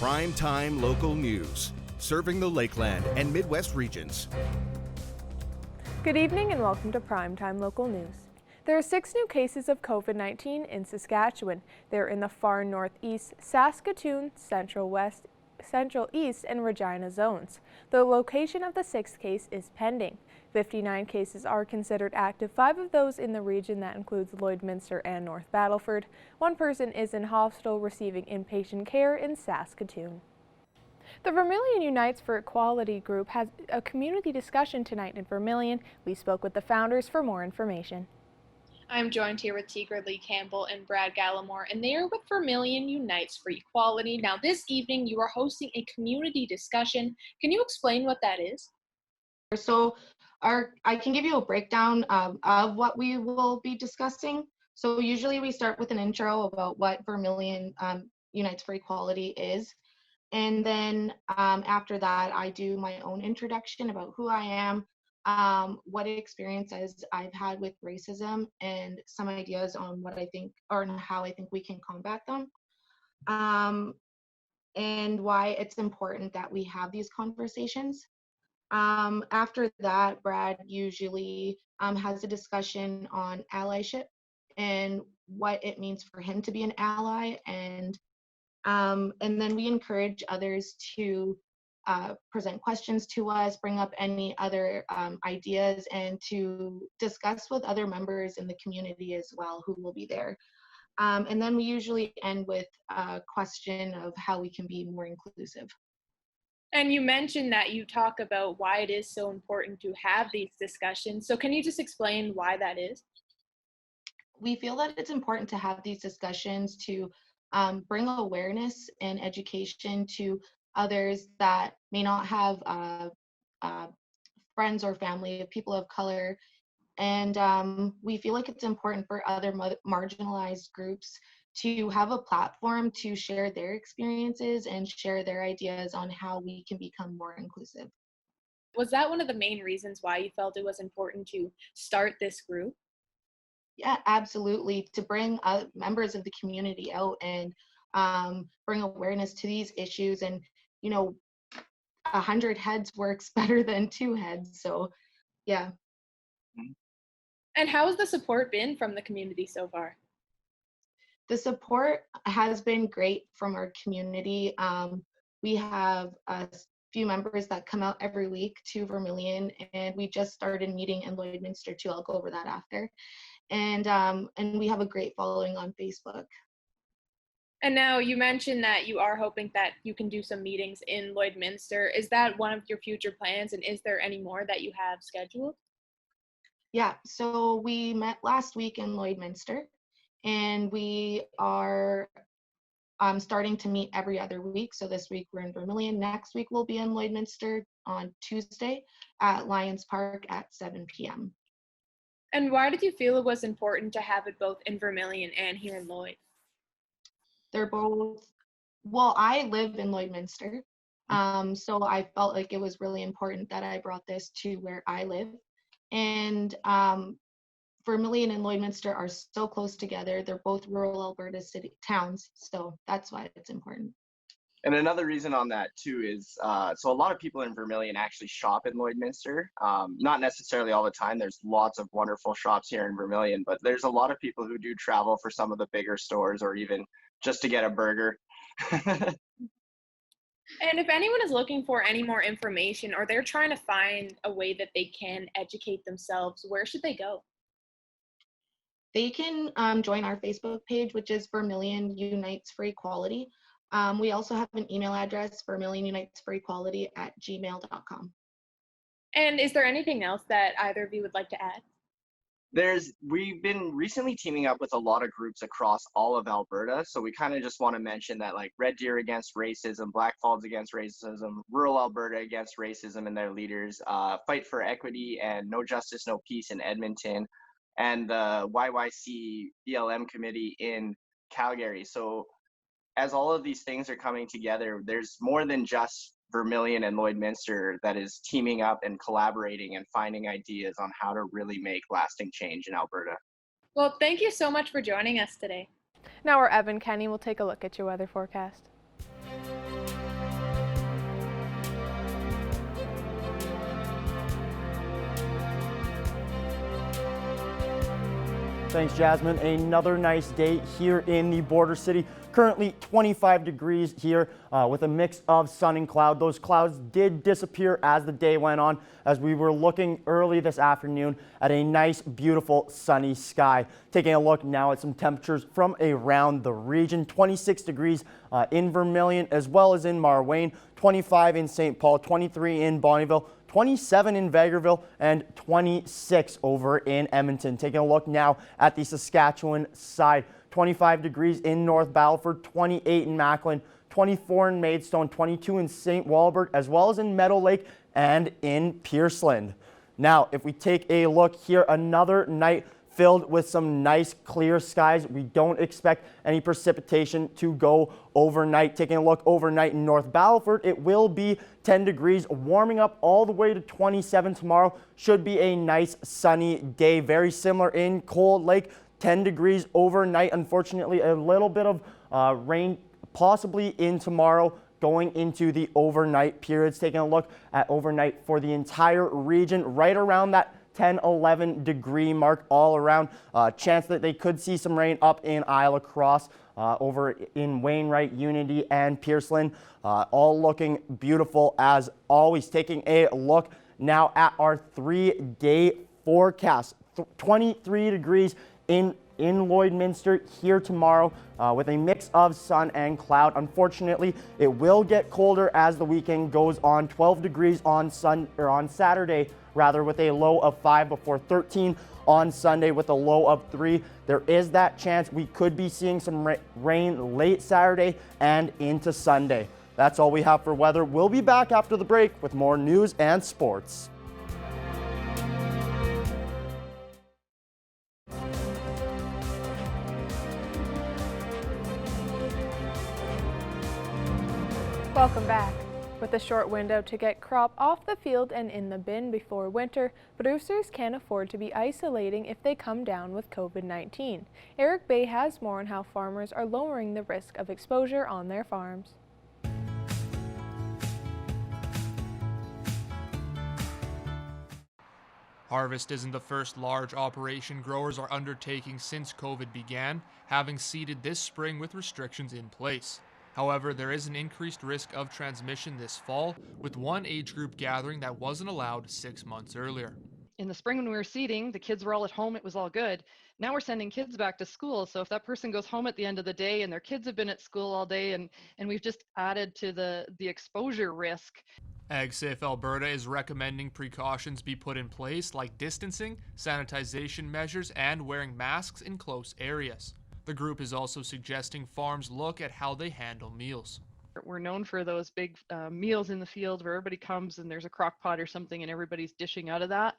Primetime local news, serving the Lakeland and Midwest regions. Good evening and welcome to Primetime Local News. There are 6 new cases of COVID-19 in Saskatchewan. They're in the far northeast, Saskatoon, central west, central east, and Regina zones. The location of the 6th case is pending. 59 cases are considered active, 5 of those in the region that includes Lloydminster and North Battleford. 1 person is in hospital receiving inpatient care in Saskatoon. The Vermilion Unites for Equality group has a community discussion tonight in Vermilion. We spoke with the founders for more information. I'm joined here with Tigra Lee Campbell and Brad Gallimore, and they are with Vermilion Unites for Equality. Now, this evening you are hosting a community discussion. Can you explain what that is? So I can give you a breakdown of what we will be discussing. So usually we start with an intro about what Vermilion Unites for Equality is. And then after that, I do my own introduction about who I am, what experiences I've had with racism, and some ideas on what I think or how I think we can combat them, and why it's important that we have these conversations. After that, Brad usually has a discussion on allyship and what it means for him to be an ally, and then we encourage others to present questions to us, bring up any other ideas, and to discuss with other members in the community as well who will be there. And then we usually end with a question of how we can be more inclusive. And you mentioned that you talk about why it is so important to have these discussions. So can you just explain why that is? We feel that it's important to have these discussions to bring awareness and education to others that may not have friends or family of people of color. And we feel like it's important for other marginalized groups to have a platform to share their experiences and share their ideas on how we can become more inclusive. Was that one of the main reasons why you felt it was important to start this group? Yeah, absolutely. To bring members of the community out and bring awareness to these issues. And, 100 heads works better than 2 heads. So, yeah. And how has the support been from the community so far? The support has been great from our community. We have a few members that come out every week to Vermilion, and we just started meeting in Lloydminster too. I'll go over that after. And we have a great following on Facebook. And now you mentioned that you are hoping that you can do some meetings in Lloydminster. Is that one of your future plans, and is there any more that you have scheduled? Yeah, so we met last week in Lloydminster, and we are starting to meet every other week. So this week we're in Vermilion. Next week we'll be in Lloydminster on Tuesday at Lions Park at 7 p.m. And why did you feel it was important to have it both in Vermilion and here in Lloyd? They're both, well, I live in Lloydminster, so I felt like it was really important that I brought this to where I live. And Vermilion and Lloydminster are so close together. They're both rural Alberta towns, so that's why it's important. And another reason on that too is, so a lot of people in Vermilion actually shop in Lloydminster. Not necessarily all the time. There's lots of wonderful shops here in Vermilion, but there's a lot of people who do travel for some of the bigger stores or even just to get a burger. And if anyone is looking for any more information or they're trying to find a way that they can educate themselves, where should they go? They can join our Facebook page, which is Vermilion Unites for Equality. We also have an email address, vermilionunitesforequality@gmail.com. And is there anything else that either of you would like to add? We've been recently teaming up with a lot of groups across all of Alberta. So we kind of just want to mention that, like Red Deer Against Racism, Black Falls Against Racism, Rural Alberta Against Racism and their leaders, Fight for Equity and No Justice, No Peace in Edmonton, and the YYC BLM committee in Calgary. So as all of these things are coming together, there's more than just Vermilion and Lloydminster that is teaming up and collaborating and finding ideas on how to really make lasting change in Alberta. Well, thank you so much for joining us today. Now our Evan Kenny will take a look at your weather forecast. Thanks, Jasmine. Another nice day here in the border city. Currently 25 degrees here with a mix of sun and cloud. Those clouds did disappear as the day went on, as we were looking early this afternoon at a nice, beautiful, sunny sky. Taking a look now at some temperatures from around the region. 26 degrees in Vermilion as well as in Marwayne, 25 in St. Paul, 23 in Bonnyville, 27 in Vegreville, and 26 over in Edmonton. Taking a look now at the Saskatchewan side. 25 degrees in North Battleford, 28 in Macklin, 24 in Maidstone, 22 in St. Walburg, as well as in Meadow Lake and in Pierceland. Now, if we take a look here, another night filled with some nice clear skies. We don't expect any precipitation to go overnight. Taking a look overnight in North Battleford, it will be 10 degrees, warming up all the way to 27 tomorrow. Should be a nice sunny day. Very similar in Cold Lake, 10 degrees overnight. Unfortunately, a little bit of rain possibly in tomorrow going into the overnight periods. Taking a look at overnight for the entire region, right around that 10-11 degree mark all around. Chance that they could see some rain up in Isle Cross, over in Wainwright, Unity, and Pierceland. All looking beautiful as always. Taking a look now at our 3-day forecast. 23 degrees in Lloydminster here tomorrow with a mix of sun and cloud. Unfortunately, it will get colder as the weekend goes on. 12 degrees on Saturday, with a low of 5 before 13 on Sunday with a low of 3. There is that chance we could be seeing some rain late Saturday and into Sunday. That's all we have for weather. We'll be back after the break with more news and sports. Welcome back. With a short window to get crop off the field and in the bin before winter, producers can't afford to be isolating if they come down with COVID-19. Eric Bay has more on how farmers are lowering the risk of exposure on their farms. Harvest isn't the first large operation growers are undertaking since COVID began, having seeded this spring with restrictions in place. However, there is an increased risk of transmission this fall, with one age group gathering that wasn't allowed 6 months earlier. In the spring when we were seeding, the kids were all at home, it was all good. Now we're sending kids back to school, so if that person goes home at the end of the day and their kids have been at school all day, and we've just added to the exposure risk. AgSafe Alberta is recommending precautions be put in place like distancing, sanitization measures, and wearing masks in close areas. The group is also suggesting farms look at how they handle meals. We're known for those big meals in the field where everybody comes and there's a crock pot or something and everybody's dishing out of that.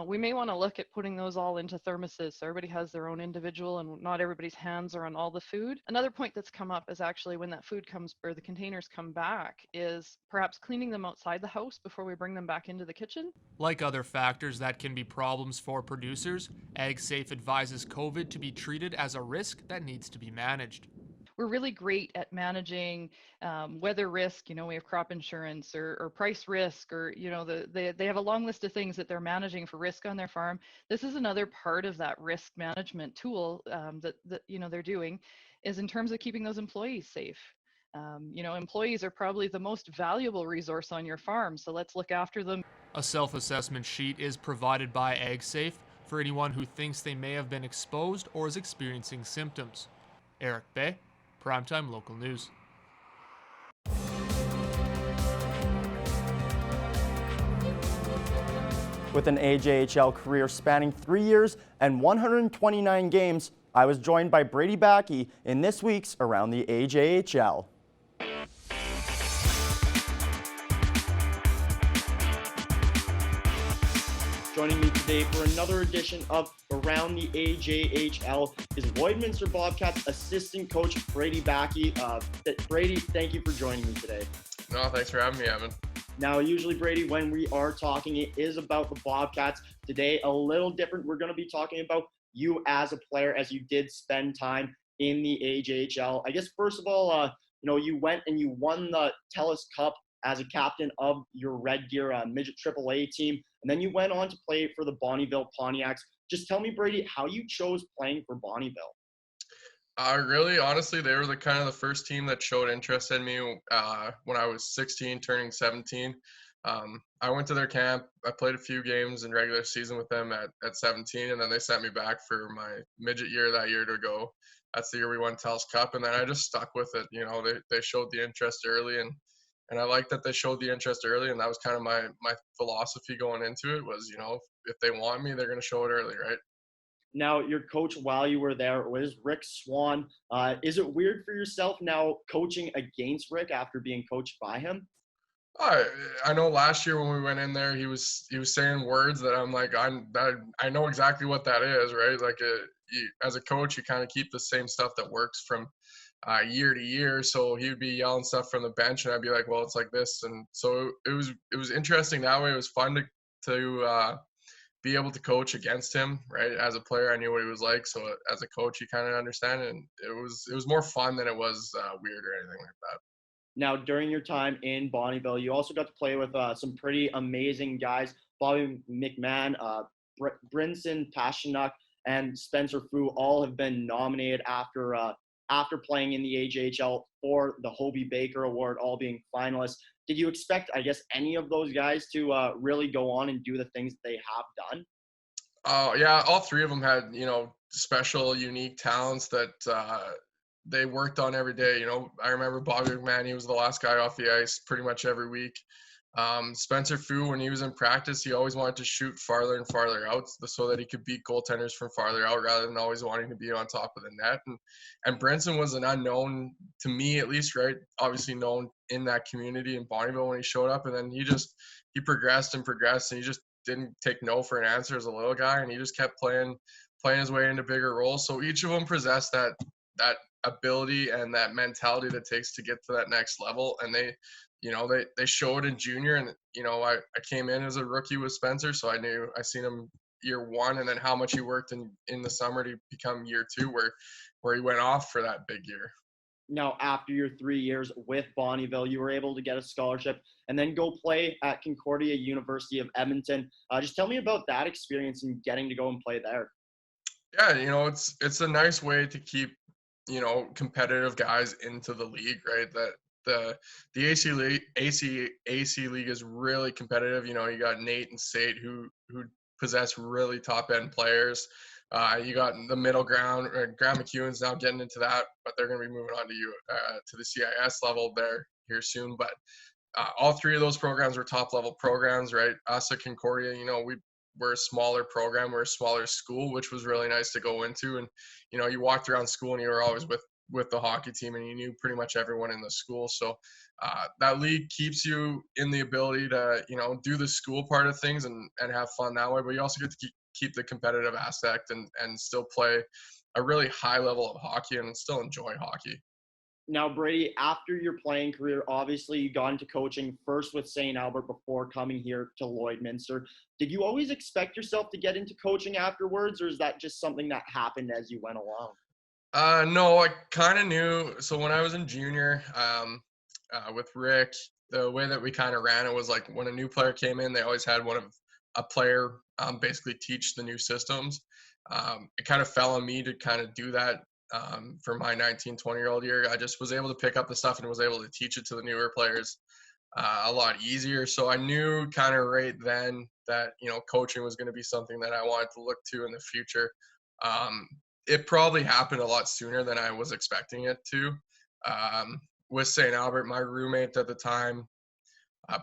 We may want to look at putting those all into thermoses so everybody has their own individual and not everybody's hands are on all the food. Another point that's come up is actually when that food comes or the containers come back is perhaps cleaning them outside the house before we bring them back into the kitchen. Like other factors that can be problems for producers, AgSafe advises COVID to be treated as a risk that needs to be managed. We're really great at managing weather risk. We have crop insurance or price risk, or they have a long list of things that they're managing for risk on their farm. This is another part of that risk management tool that they're doing, is in terms of keeping those employees safe. Employees are probably the most valuable resource on your farm, so let's look after them. A self-assessment sheet is provided by AgSafe for anyone who thinks they may have been exposed or is experiencing symptoms. Eric Bay, Primetime Local News. With an AJHL career spanning 3 years and 129 games, I was joined by Brady Backey in this week's Around the AJHL. Joining me today for another edition of Around the AJHL is Lloydminster Bobcats assistant coach Brady Backey. Brady, thank you for joining me today. No, thanks for having me, Evan. Now, usually, Brady, when we are talking, it is about the Bobcats. Today, a little different. We're going to be talking about you as a player, as you did spend time in the AJHL. I guess, first of all, you went and you won the TELUS Cup as a captain of your Red Deer midget AAA team, and then you went on to play for the Bonnyville Pontiacs. Just tell me, Brady, how you chose playing for Bonnyville. Really, honestly, they were the kind of the first team that showed interest in me when I was 16, turning 17. I went to their camp. I played a few games in regular season with them at 17, and then they sent me back for my midget year that year to go. That's the year we won Telus Cup, and then I just stuck with it. You know, they showed the interest early, and I like that they showed the interest early, and that was kind of my philosophy going into it was, you know, if they want me, they're going to show it early, right? Now, your coach while you were there was Rick Swan. Is it weird for yourself now coaching against Rick after being coached by him? I know last year when we went in there, he was saying words that I'm like, I know exactly what that is, right? Like as a coach, you kind of keep the same stuff that works from year to year. So he would be yelling stuff from the bench, and I'd be like, well, it's like this. And so it was interesting that way. It was fun to be able to coach against him, right? As a player, I knew what he was like. So as a coach, you kind of understand it. And it was more fun than it was weird or anything like that. Now, during your time in Bonnyville, you also got to play with some pretty amazing guys. Bobby McMahon, Brinson Pashanuk, and Spencer Fu all have been nominated after playing in the AJHL for the Hobie Baker Award, all being finalists. Did you expect, I guess, any of those guys to really go on and do the things that they have done? Oh, yeah, all three of them had, you know, special, unique talents that they worked on every day. You know, I remember Bobby McMahon, he was the last guy off the ice pretty much every week. Spencer Fu, when he was in practice, he always wanted to shoot farther and farther out so that he could beat goaltenders from farther out rather than always wanting to be on top of the net. And Brinson was an unknown, to me at least, right? Obviously known in that community in Bonnyville when he showed up. And then he progressed and progressed, and he just didn't take no for an answer as a little guy. And he just kept playing his way into bigger roles. So each of them possessed that ability and that mentality that it takes to get to that next level. And they showed in junior, and you know, I came in as a rookie with Spencer, so I seen him year one, and then how much he worked in the summer to become year two, where he went off for that big year. Now, after your 3 years with Bonnyville, you were able to get a scholarship and then go play at Concordia University of Edmonton. Just tell me about that experience and getting to go and play there. Yeah, you know, it's a nice way to keep, you know, competitive guys into the league, right? That the AC League is really competitive. You know, you got Nate and Sate who possess really top end players. You got the middle ground. Graham McEwen's now getting into that, but they're going to be moving on to the CIS level there here soon. But all three of those programs were top level programs, right? Us at Concordia, you know, we're a smaller program, we're a smaller school, which was really nice to go into. And you know, you walked around school and you were always with the hockey team, and you knew pretty much everyone in the school. So that league keeps you in the ability to, you know, do the school part of things and have fun that way, but you also get to keep the competitive aspect and still play a really high level of hockey and still enjoy hockey. Now, Brady, after your playing career, obviously you got into coaching first with St. Albert before coming here to Lloydminster. Did you always expect yourself to get into coaching afterwards, or is that just something that happened as you went along? No, I kind of knew. So when I was in junior, with Rick, the way that we kind of ran it was like when a new player came in, they always had a player basically teach the new systems. It kind of fell on me to kind of do that for my 19, 20-year-old year. I just was able to pick up the stuff and was able to teach it to the newer players a lot easier. So I knew kind of right then that, you know, coaching was going to be something that I wanted to look to in the future. It probably happened a lot sooner than I was expecting it to. With St. Albert, my roommate at the time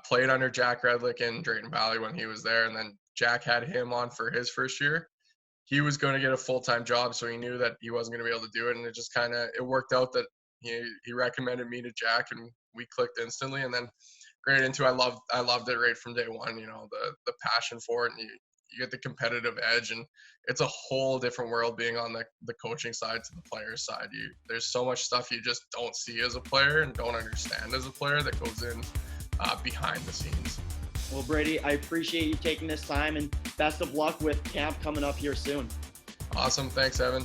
played under Jack Redlick in Drayton Valley when he was there, and then Jack had him on for his first year. He was going to get a full-time job, so he knew that he wasn't going to be able to do it, and it worked out that he recommended me to Jack, and we clicked instantly. And then right into I loved it right from day one. You know, the passion for it, and you get the competitive edge, and it's a whole different world being on the coaching side to the player's side. There's so much stuff you just don't see as a player and don't understand as a player that goes in behind the scenes. Well, Brady, I appreciate you taking this time, and best of luck with camp coming up here soon. Awesome. Thanks, Evan.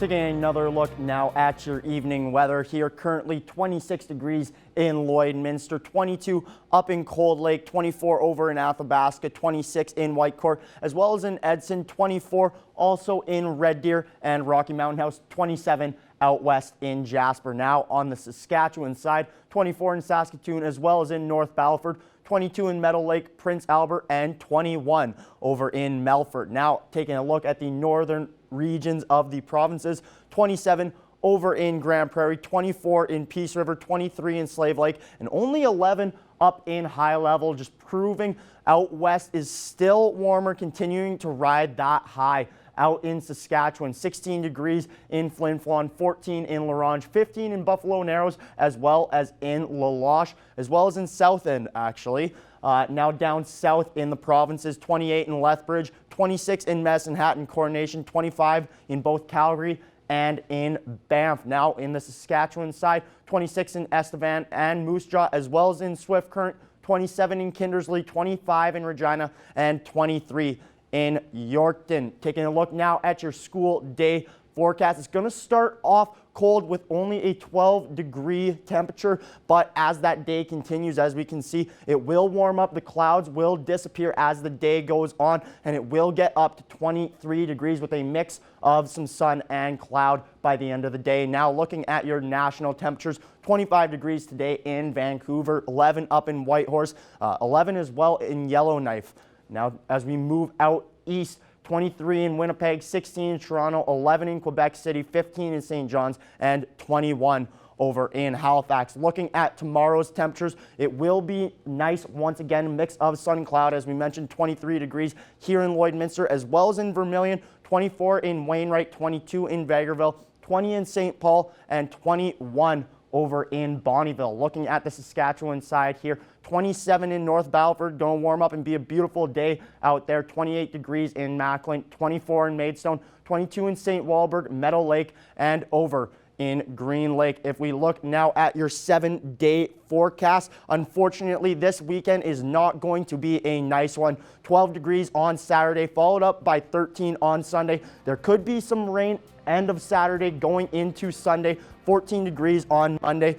Taking another look now at your evening weather here. Currently 26 degrees in Lloydminster, 22 up in Cold Lake, 24 over in Athabasca, 26 in Whitecourt, as well as in Edson, 24 also in Red Deer and Rocky Mountain House, 27 out west in Jasper. Now on the Saskatchewan side, 24 in Saskatoon as well as in North Battleford, 22 in Meadow Lake, Prince Albert, and 21 over in Melfort. Now taking a look at the northern regions of the provinces, 27 over in Grand Prairie, 24 in Peace River, 23 in Slave Lake, and only 11 up in High Level, just proving out west is still warmer, continuing to ride that high. Out in Saskatchewan, 16 degrees in Flin Flon, 14 in La Ronge, 15 in Buffalo Narrows, as well as in La Loche, as well as in South End, actually. Now down south in the provinces, 28 in Lethbridge, 26 in Medicine Hat and Coronation, 25 in both Calgary and in Banff. Now in the Saskatchewan side, 26 in Estevan and Moose Jaw, as well as in Swift Current, 27 in Kindersley, 25 in Regina, and 23 in Yorkton. Taking a look now at your school day forecast. It's going to start off cold with only a 12-degree temperature, but as that day continues, as we can see, it will warm up. The clouds will disappear as the day goes on, and it will get up to 23 degrees with a mix of some sun and cloud by the end of the day. Now looking at your national temperatures, 25 degrees today in Vancouver, 11 up in Whitehorse, 11 as well in Yellowknife. Now, as we move out east, 23 in Winnipeg, 16 in Toronto, 11 in Quebec City, 15 in St. John's, and 21 over in Halifax. Looking at tomorrow's temperatures, it will be nice once again, a mix of sun and cloud. As we mentioned, 23 degrees here in Lloydminster, as well as in Vermilion, 24 in Wainwright, 22 in Vegreville, 20 in St. Paul, and 21 over in Bonnyville. Looking at the Saskatchewan side here, 27 in North Battleford, going to warm up and be a beautiful day out there. 28 degrees in Macklin, 24 in Maidstone, 22 in St. Walburg, Meadow Lake, and over in Green Lake. If we look now at your 7-day forecast, unfortunately this weekend is not going to be a nice one. 12 degrees on Saturday, followed up by 13 on Sunday. There could be some rain end of Saturday going into Sunday. 14 degrees on Monday.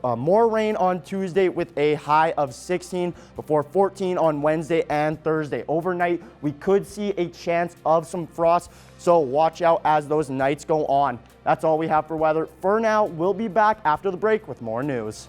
More rain on Tuesday with a high of 16 before 14 on Wednesday and Thursday. Overnight, we could see a chance of some frost, so watch out as those nights go on. That's all we have for weather. For now, we'll be back after the break with more news.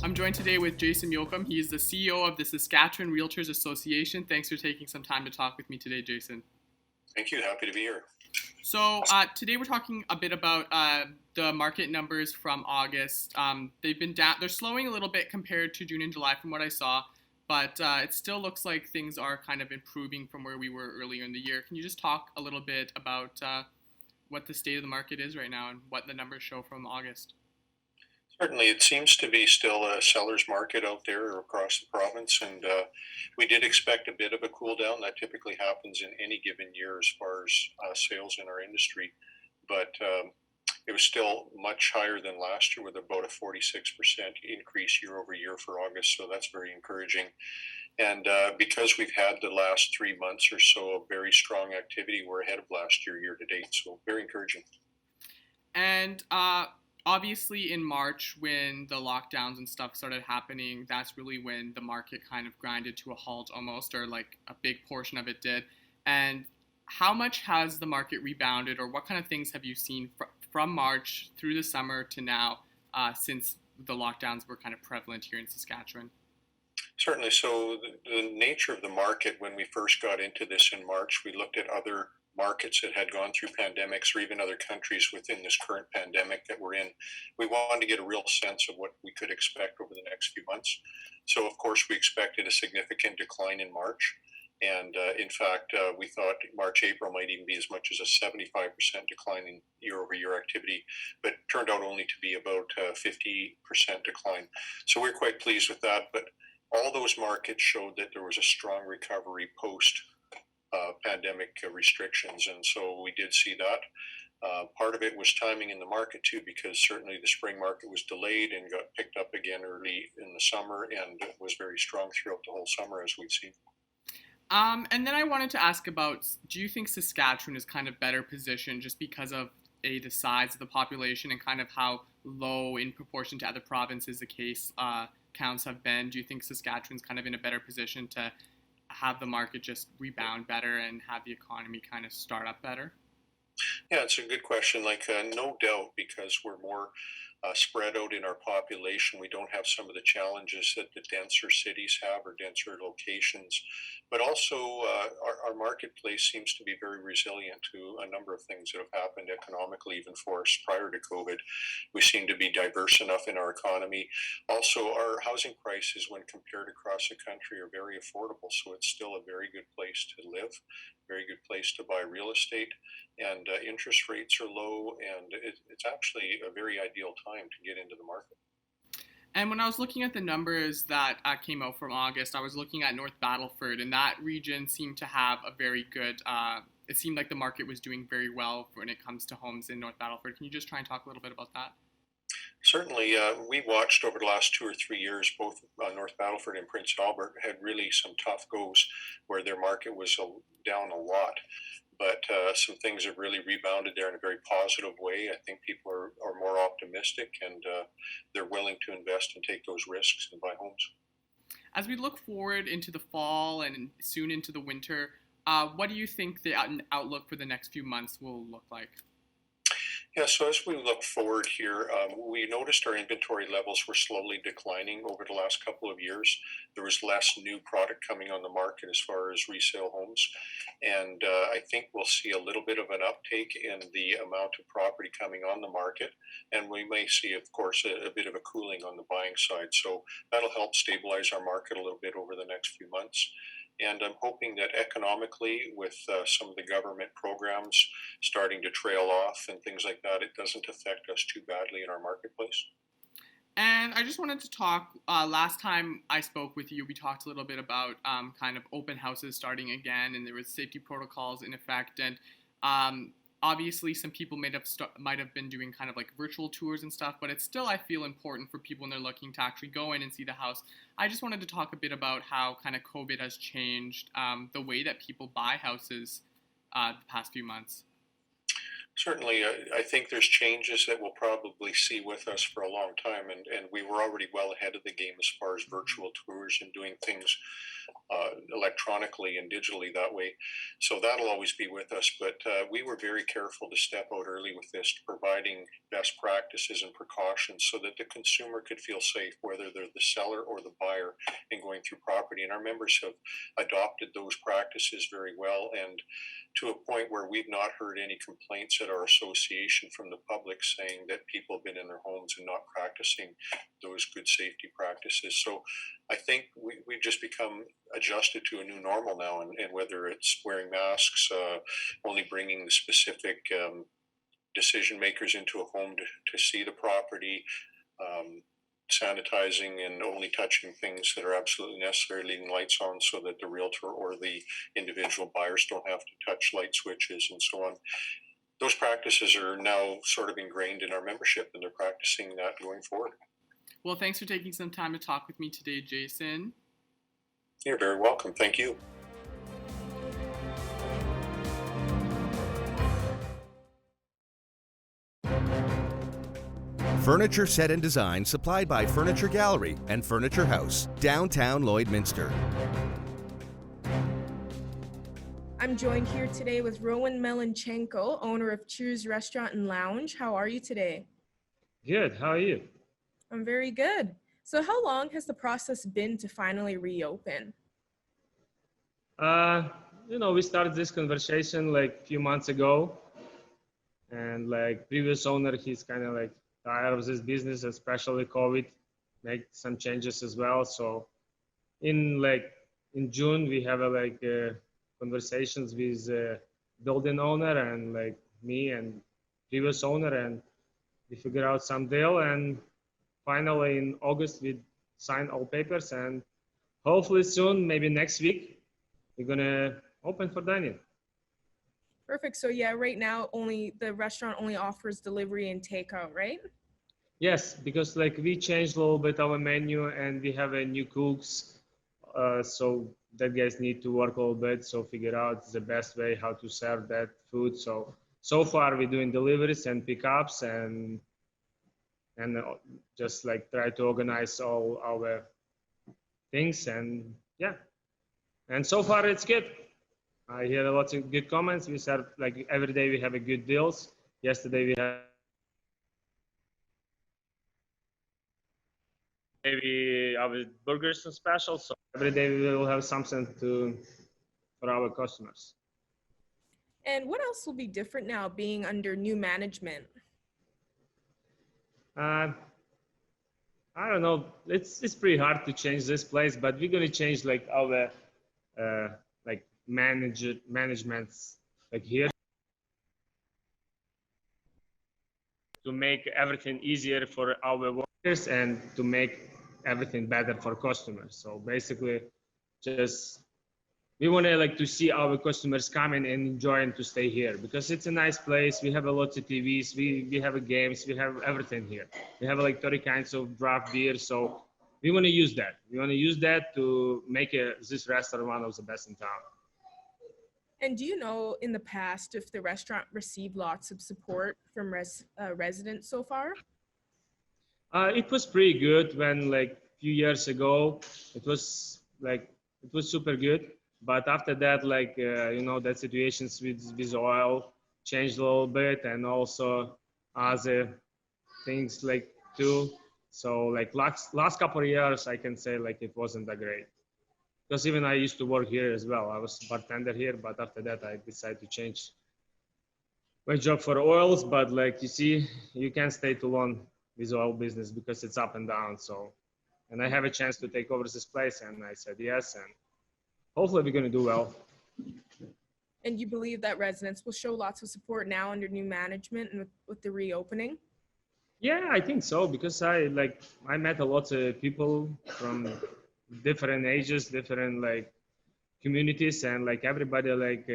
I'm joined today with Jason Yoakum. He's the CEO of the Saskatchewan Realtors Association. Thanks for taking some time to talk with me today, Jason. Thank you. Happy to be here. So today we're talking a bit about the market numbers from August. They've been down. They're slowing a little bit compared to June and July from what I saw, but it still looks like things are kind of improving from where we were earlier in the year. Can you just talk a little bit about what the state of the market is right now and what the numbers show from August? Certainly, it seems to be still a seller's market out there across the province, and we did expect a bit of a cool down. That typically happens in any given year as far as sales in our industry, but it was still much higher than last year with about a 46% increase year over year for August, so that's very encouraging. And because we've had the last 3 months or so of very strong activity, we're ahead of last year to date, so very encouraging. And obviously in March, when the lockdowns and stuff started happening, that's really when the market kind of grinded to a halt almost, or like a big portion of it did. And how much has the market rebounded, or what kind of things have you seen from March through the summer to now since the lockdowns were kind of prevalent here in Saskatchewan? Certainly. So the nature of the market, when we first got into this in March, we looked at other markets that had gone through pandemics or even other countries within this current pandemic that we're in. We wanted to get a real sense of what we could expect over the next few months. So of course we expected a significant decline in March. And in fact, we thought March, April might even be as much as a 75% decline in year-over-year activity, but turned out only to be about 50% decline. So we're quite pleased with that. But all those markets showed that there was a strong recovery post pandemic restrictions, and so we did see that. Part of it was timing in the market too, because certainly the spring market was delayed and got picked up again early in the summer, and was very strong throughout the whole summer, as we've seen. And then I wanted to ask about, do you think Saskatchewan is kind of better positioned just because of the size of the population and kind of how low in proportion to other provinces the case counts have been? Do you think Saskatchewan's kind of in a better position to have the market just rebound better and have the economy kind of start up better? Yeah, it's a good question. No doubt, because we're more spread out in our population. We don't have some of the challenges that the denser cities have, or denser locations. But also, our marketplace seems to be very resilient to a number of things that have happened economically, even for us prior to COVID. We seem to be diverse enough in our economy. Also, our housing prices, when compared across the country, are very affordable. So it's still a very good place to live, very good place to buy real estate, and interest rates are low, and it's actually a very ideal time to get into the market. And when I was looking at the numbers that came out from August, I was looking at North Battleford, and that region seemed to have a very good, it seemed like the market was doing very well when it comes to homes in North Battleford. Can you just try and talk a little bit about that? Certainly, we watched over the last 2 or 3 years, both North Battleford and Prince Albert had really some tough goes where their market was down a lot. But some things have really rebounded there in a very positive way. I think people are more optimistic, and they're willing to invest and take those risks and buy homes. As we look forward into the fall and soon into the winter, what do you think the outlook for the next few months will look like? Yeah, so as we look forward here, we noticed our inventory levels were slowly declining over the last couple of years. There was less new product coming on the market as far as resale homes. And I think we'll see a little bit of an uptake in the amount of property coming on the market. And we may see, of course, a bit of a cooling on the buying side. So that'll help stabilize our market a little bit over the next few months. And I'm hoping that economically, with some of the government programs starting to trail off and things like that, it doesn't affect us too badly in our marketplace. And I just wanted to talk, last time I spoke with you, we talked a little bit about kind of open houses starting again, and there was safety protocols in effect. And obviously some people might have been doing kind of like virtual tours and stuff, but it's still, I feel, important for people when they're looking to actually go in and see the house. I just wanted to talk a bit about how kind of COVID has changed the way that people buy houses the past few months. Certainly, I think there's changes that we'll probably see with us for a long time, and we were already well ahead of the game as far as virtual tours and doing things electronically and digitally that way. So that'll always be with us, but we were very careful to step out early with this, providing best practices and precautions so that the consumer could feel safe, whether they're the seller or the buyer, in going through property. And our members have adopted those practices very well, and to a point where we've not heard any complaints at our association from the public saying that people have been in their homes and not practicing those good safety practices. So I think we've just become adjusted to a new normal now, and whether it's wearing masks, only bringing the specific decision makers into a home to see the property, sanitizing and only touching things that are absolutely necessary, leaving lights on so that the realtor or the individual buyers don't have to touch light switches and so on. Those practices are now sort of ingrained in our membership, and they're practicing that going forward. Well, thanks for taking some time to talk with me today, Jason. You're very welcome. Thank you. Furniture set and design supplied by Furniture Gallery and Furniture House, downtown Lloydminster. I'm joined here today with Rowan Melenchenko, owner of Cheers Restaurant and Lounge. How are you today? Good. How are you? I'm very good. So how long has the process been to finally reopen? We started this conversation like a few months ago, and like previous owner, he's kind of like tired of this business, especially COVID, make some changes as well. So in like in June we have conversations with building owner and like me and previous owner, and we figure out some deal, and finally in August we sign all papers, and hopefully soon, maybe next week, we're gonna open for dining. Perfect. So yeah, right now the restaurant only offers delivery and takeout, right? Yes, because like we changed a little bit our menu and we have a new cooks, so that guys need to work a little bit, so figure out the best way how to serve that food. So far we're doing deliveries and pickups and just like try to organize all our things, and yeah, and so far it's good. I hear lots of good comments. We serve like every day we have a good deals. Yesterday we had maybe our burgers and special, so every day we will have something for our customers. And what else will be different now being under new management? I don't know. It's pretty hard to change this place, but we're gonna change like our like managements like here to make everything easier for our workers and to make everything better for customers. So basically, just we want to like to see our customers coming and enjoying to stay here because it's a nice place. We have a lot of TVs, we have a games, we have everything here. We have like 30 kinds of draft beer, so we want to use that. We want to use that to make this restaurant one of the best in town. And do you know in the past if the restaurant received lots of support from residents so far? It was pretty good when like a few years ago, it was super good. But after that, like, you know, that situations with oil changed a little bit and also other things like too. So like last couple of years, I can say like it wasn't that great. Because even I used to work here as well. I was bartender here, but after that I decided to change my job for oils. But like you see, you can't stay too long with oil business because it's up and down. So, and I have a chance to take over this place, and I said yes, and hopefully we're gonna do well. And you believe that residents will show lots of support now under new management and with the reopening? Yeah, I think so because I met a lot of people from different ages, different like communities, and like everybody like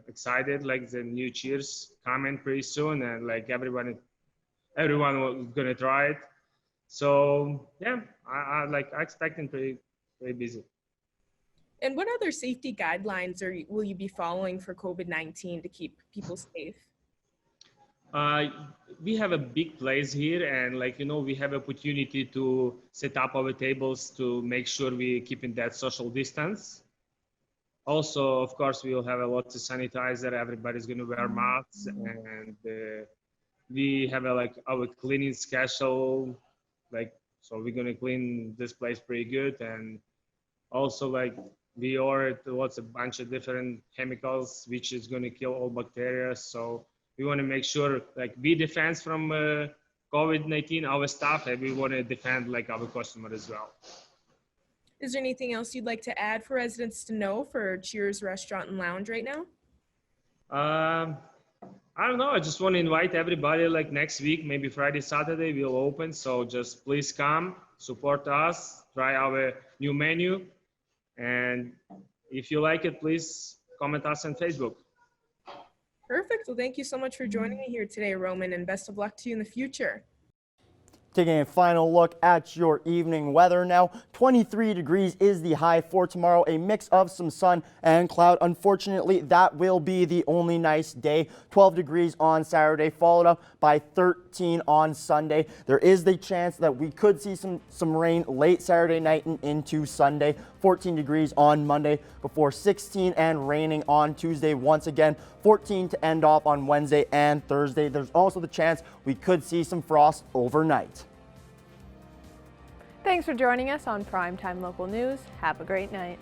excited like the new cheers coming pretty soon, and like everyone was gonna try it. So yeah, I expecting pretty busy. And what other safety guidelines will you be following for COVID-19 to keep people safe? We have a big place here, and like, you know, we have opportunity to set up our tables to make sure we keeping that social distance. Also, of course, we will have a lot of sanitizer. Everybody's going to wear masks, and we have our cleaning schedule. So we're going to clean this place pretty good. And also we ordered a bunch of different chemicals, which is going to kill all bacteria. So we want to make sure we defend from COVID-19 our staff, and we want to defend our customer as well. Is there anything else you'd like to add for residents to know for Cheers Restaurant and Lounge right now? I don't know. I just want to invite everybody next week, maybe Friday, Saturday, we'll open. So just please come, support us, try our new menu. And if you like it, please comment us on Facebook. Perfect. Well, thank you so much for joining me here today, Roman, and best of luck to you in the future. Taking a final look at your evening weather now. 23 degrees is the high for tomorrow, a mix of some sun and cloud. Unfortunately, that will be the only nice day. 12 degrees on Saturday, followed up by 13 on Sunday. There is the chance that we could see some rain late Saturday night and into Sunday. 14 degrees on Monday before 16 and raining on Tuesday once again. 14 to end off on Wednesday and Thursday. There's also the chance we could see some frost overnight. Thanks for joining us on Primetime Local News. Have a great night.